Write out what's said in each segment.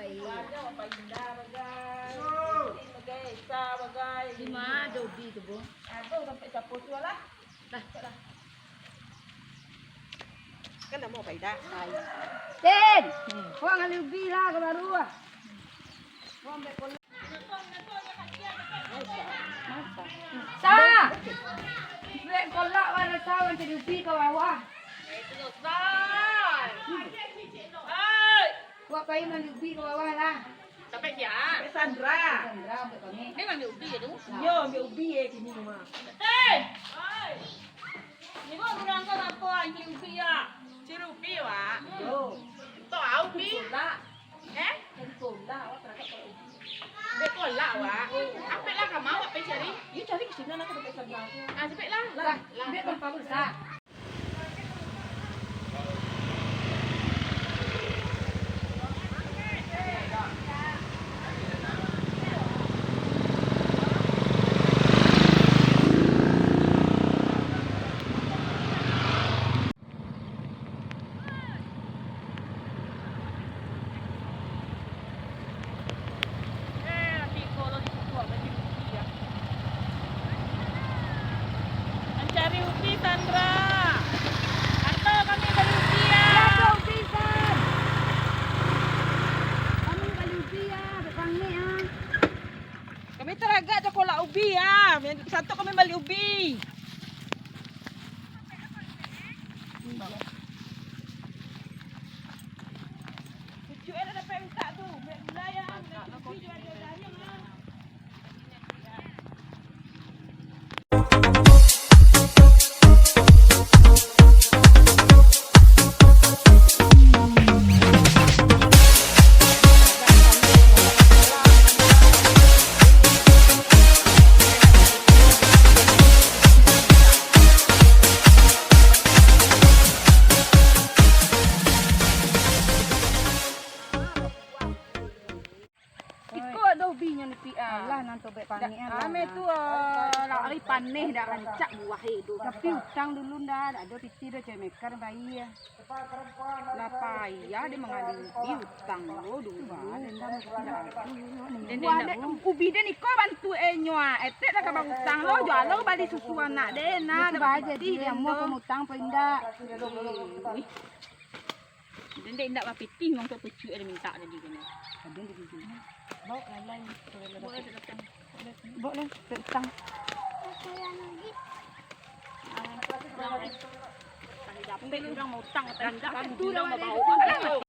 indah bagai sa bagai. Di mana dobi tu bu? Ada sampai capur tu lah. Dah. Kan dah mau dah. Ten, huang alubi lah ke baru ah. Sa, brek kolak warna sa macam alubi ke bawah. Buat kayu alubi ke bawah lah. Sampai dia. Sandra. Sandra untuk kami. Ni ambil ubi tu. Yo, ambil ubi sini mah. Ni kau orang kau apa ambil ubi ya? Ciri ubi wak. Yo. Tahu ubi? Lah. Eh? Lah, awak terangkat kalau ubi. Bekolak wak. Apa lah kamu awak pergi cari? You cari ke sini nak ke tempat Sandra. Ah, cepet lah. Lah, ambil tempat besar. Cari ubi Sandra. Atau kami beli ubi ya. Ya, ubi san. Kami beli ubi ya, depan ni ah. Kami teragak je kolak ubi ya. Satu kami beli ubi. Cucu ada dapat minta tu. Wilayah ubi juga ada dari ah. Ikut dah ubinya ni pi ah. Lah nanti baik panik ah. Ame tu lari panih dah rancak buah itu. Tapi utang dulu dah ada piti dah cemekar bayi ya. Lah payah dia mengalih ubi utang lo dulu buah ada ubi dia ni kau bantu enyoa. Etek dah kabang utang lo jual lo balik susu anak dia nah. Dah jadi dia mau pemutang pindah. Dan dia tidak mapiti memang tu pucuk ada minta tadi kan. Ada di sini. Boleh datang. Boleh utang. Tadi dapat orang mau utang tadi dapat tu orang mau bawa.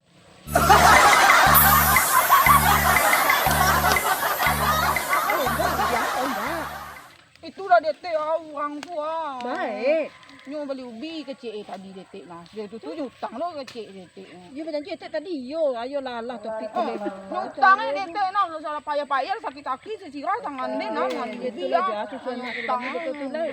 Itulah detik orang tua. Baik. Nyo beli ubi kecil tadi detik lah. Dia tu utang lo kecil detik. Ya berjanji etek tadi yo ayo lalah topik boleh. Utang ni detik nak salah payah-payah sakit kaki sesirah tangan dia nak dia tu lah susun utang betul lah.